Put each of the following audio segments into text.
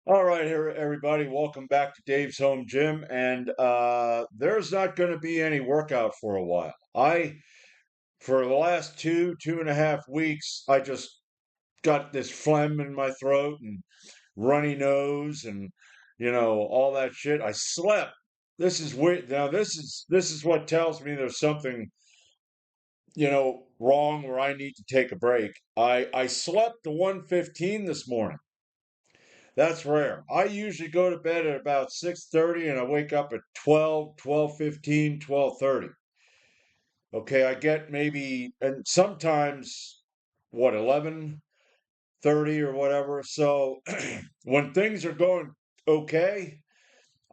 All right, here, everybody. Welcome back to Dave's Home Gym. And there's not going to be any workout for a while. For the last 2.5 weeks, I just got this phlegm in my throat and runny nose and, all that shit. I slept. This is weird. Now, this is what tells me there's something, wrong where I need to take a break. I slept to 1:15 this morning. That's rare. I usually go to bed at about 6:30 and I wake up at 12, 12:15, 12:30. Okay, I get maybe and sometimes what 11:30 or whatever. So when things are going okay,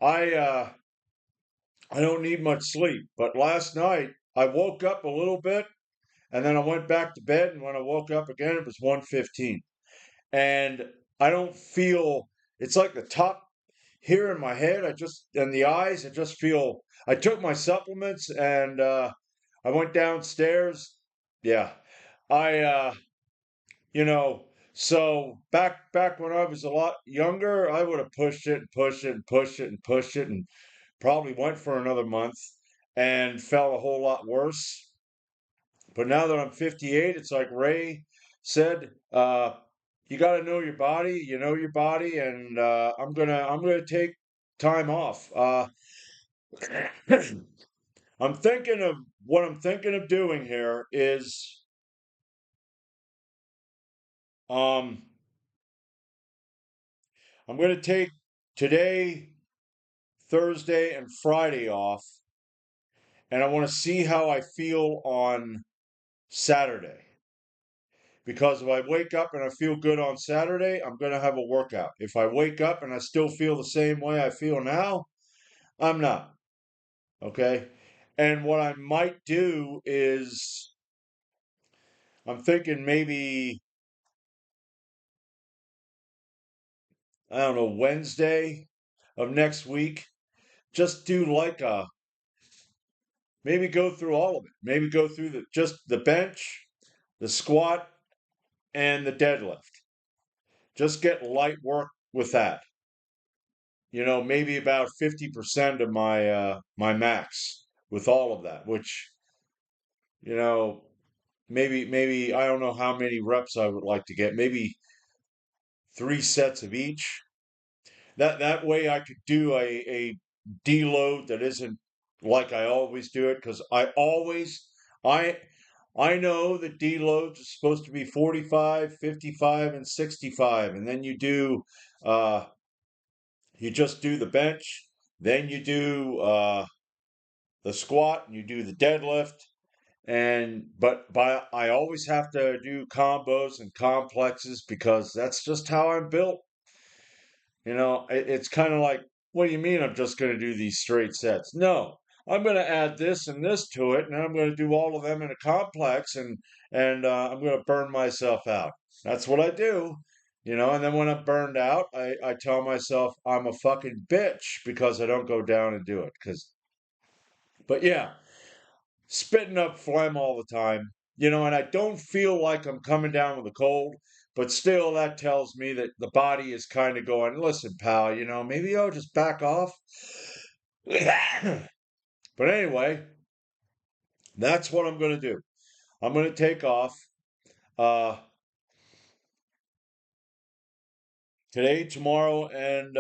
I uh I don't need much sleep. But last night I woke up a little bit and then I went back to bed, and when I woke up again it was 1:15. And I don't feel it's like the top here in my head, and the eyes, I just feel. I took my supplements and I went downstairs. Yeah, I, you know, so back when I was a lot younger, I would have pushed it and pushed it and pushed it and pushed it and probably went for another month and felt a whole lot worse. But now that I'm 58, it's like Ray said, you got to know your body. You know your body, and I'm gonna take time off. I'm thinking of what I'm thinking of doing here is um I'm going to take today, Thursday, and Friday off, and I want to see how I feel on Saturday. Because if I wake up and I feel good on Saturday, I'm going to have a workout. If I wake up and I still feel the same way I feel now, I'm not. Okay. And what I might do is I'm thinking maybe, I don't know, Wednesday of next week, just do like maybe go through all of it. Maybe go through just the bench, the squat, and the deadlift. Just get light work with that. Maybe about 50% of my max with all of that, which, you know, maybe I don't know how many reps I would like to get. Maybe 3 sets of each. That way I could do a deload that isn't like I always do it, because I I know that deloads are supposed to be 45, 55, and 65, and then uh you just do the bench, then you do the squat, and you do the deadlift, and but I always have to do combos and complexes because that's just how I'm built. It's kind of like, what do you mean I'm just going to do these straight sets? No, I'm going to add this and this to it, and I'm going to do all of them in a complex, and I'm going to burn myself out. That's what I do. And then when I'm burned out, I tell myself I'm a fucking bitch because I don't go down and do it. But yeah, spitting up phlegm all the time, and I don't feel like I'm coming down with a cold, but still that tells me that the body is kind of going, listen, pal, maybe I'll just back off. But anyway, that's what I'm going to do. I'm going to take off uh, today, tomorrow, and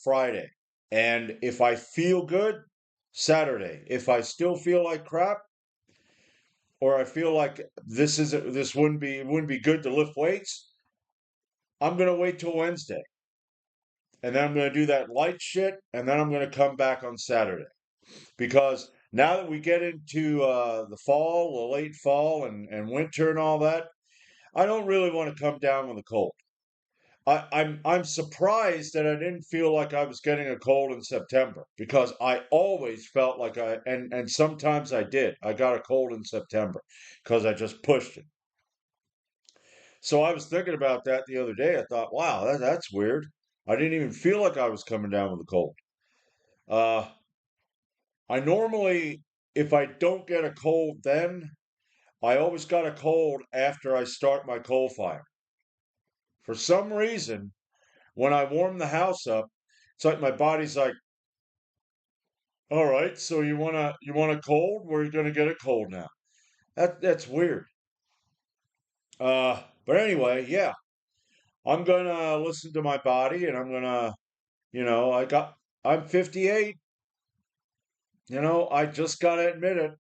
Friday. And if I feel good, Saturday. If I still feel like crap, or I feel like this wouldn't be good to lift weights, I'm gonna wait till Wednesday, and then I'm gonna do that light shit, and then I'm gonna come back on Saturday. Because now that we get into the fall, the late fall, and winter and all that, I don't really want to come down with a cold. I'm surprised that I didn't feel like I was getting a cold in September, because I always felt like and sometimes I did. I got a cold in September because I just pushed it. So I was thinking about that the other day. I thought, wow, that's weird. I didn't even feel like I was coming down with a cold. Uh, I normally, if I don't get a cold then, I always got a cold after I start my coal fire. For some reason, when I warm the house up, it's like my body's like, all right, so you want a cold? We're gonna get a cold now. That's weird. But anyway, yeah, I'm gonna listen to my body, and I'm gonna, I'm 58. I just gotta admit it.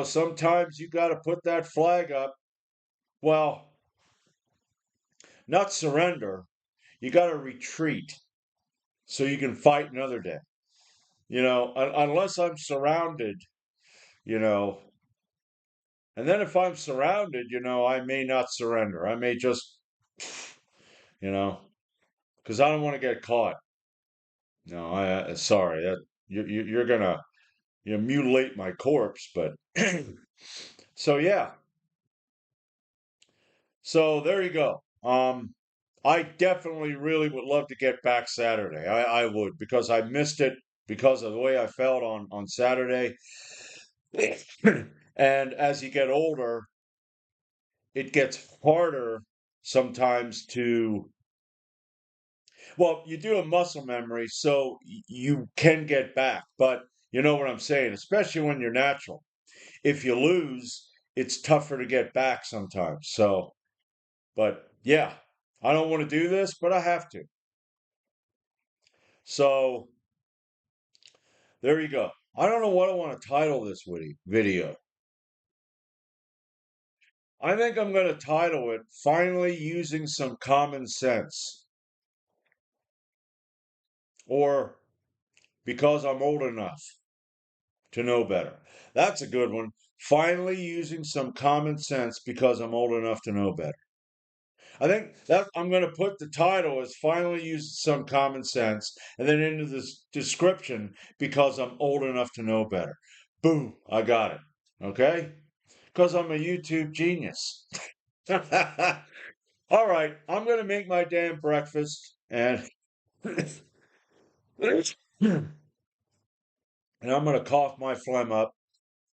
Sometimes you gotta put that flag up. Well, not surrender. You gotta retreat so you can fight another day. Unless I'm surrounded, you know, and then if I'm surrounded, I may not surrender. I may just, you know, because I don't want to get caught. No, sorry, you're gonna mutilate my corpse, but so yeah, so there you go. I definitely really would love to get back Saturday. I would because I missed it because of the way I felt on Saturday. And as you get older, it gets harder sometimes to, well, you do a muscle memory, so you can get back. But you know what I'm saying, especially when you're natural. If you lose, it's tougher to get back sometimes. So, but yeah, I don't want to do this, but I have to. So there you go. I don't know what I want to title this video. I think I'm going to title it Finally Using Some Common Sense, or Because I'm Old Enough to Know Better. That's a good one. Finally using some common sense because I'm old enough to know better. I think that I'm going to put the title as Finally Using Some Common Sense, and then into this description because I'm old enough to know better. Boom, I got it. Okay? Because I'm a YouTube genius. All right, I'm going to make my damn breakfast and and I'm going to cough my phlegm up,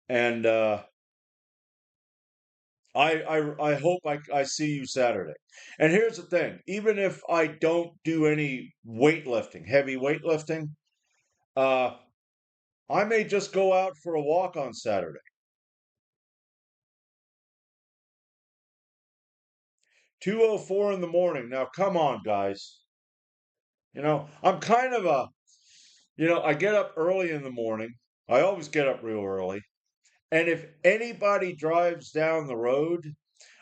and I hope I see you Saturday. And here's the thing, even if I don't do any weightlifting, heavy weightlifting, uh, I may just go out for a walk on Saturday. 2:04 in the morning. Now, come on, guys. I'm kind of I get up early in the morning. I always get up real early. And if anybody drives down the road,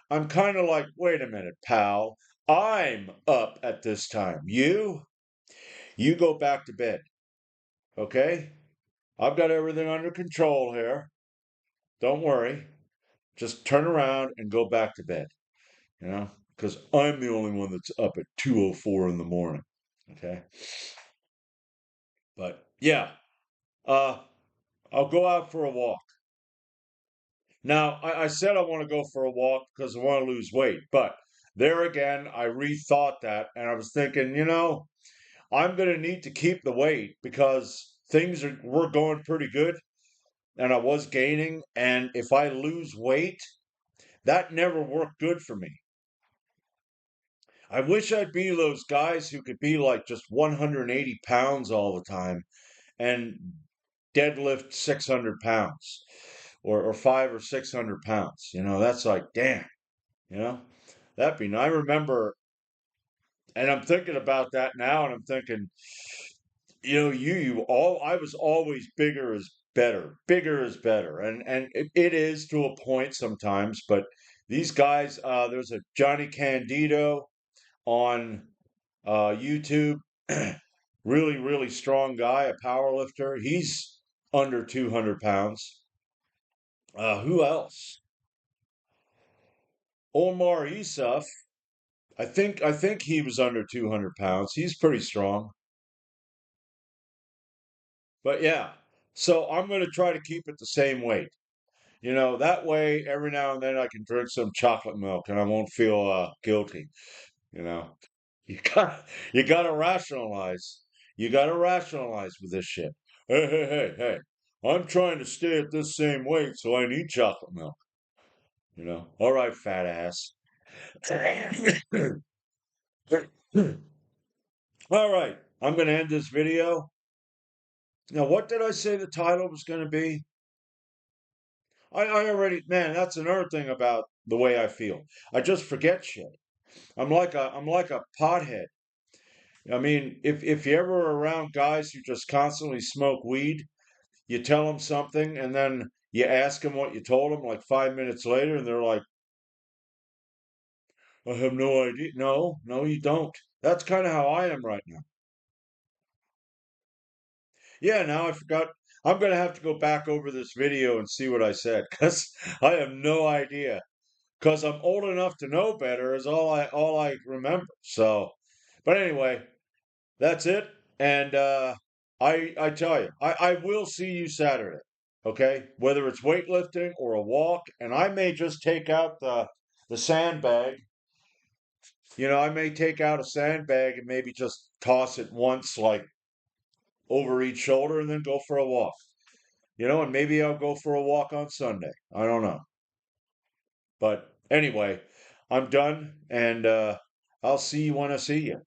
I'm kind of like, wait a minute, pal. I'm up at this time. You go back to bed. Okay? I've got everything under control here. Don't worry. Just turn around and go back to bed, because I'm the only one that's up at 2:04 in the morning. Okay? But yeah, uh, I'll go out for a walk. Now, I said I want to go for a walk because I want to lose weight, but there again, I rethought that and I was thinking, I'm going to need to keep the weight because we're going pretty good and I was gaining. And if I lose weight, that never worked good for me. I wish I'd be those guys who could be like just 180 pounds all the time and deadlift 600 pounds or 500 or 600 pounds. That's like, damn, you know, that'd be nice. I remember, and I'm thinking about that now, and I'm thinking, I was always bigger is better, and it is to a point sometimes, but these guys, there's a Johnny Candido on YouTube, really, really strong guy, a power lifter. He's under 200 pounds. Who else? Omar Isuf. I think he was under 200 pounds. He's pretty strong. But yeah, so I'm going to try to keep it the same weight. That way every now and then I can drink some chocolate milk and I won't feel guilty. You know, you got to rationalize. You got to rationalize with this shit. Hey, hey, hey, hey. I'm trying to stay at this same weight, so I need chocolate milk. All right, fat ass. All right, I'm going to end this video. Now, what did I say the title was going to be? I already, man, that's another thing about the way I feel. I just forget shit. I'm like a pothead. I mean, if you ever are around guys who just constantly smoke weed, you tell them something and then you ask them what you told them like 5 minutes later, and they're like, I have no idea. No, no, you don't. That's kind of how I am right now. Yeah, now I forgot. I'm gonna have to go back over this video and see what I said because I have no idea. Because I'm old enough to know better is all I remember. So, but anyway, that's it. And I tell you, I will see you Saturday. Okay, whether it's weightlifting or a walk, and I may just take out the sandbag. I may take out a sandbag and maybe just toss it once, like over each shoulder, and then go for a walk. And maybe I'll go for a walk on Sunday. I don't know. But anyway, I'm done, and I'll see you when I see you.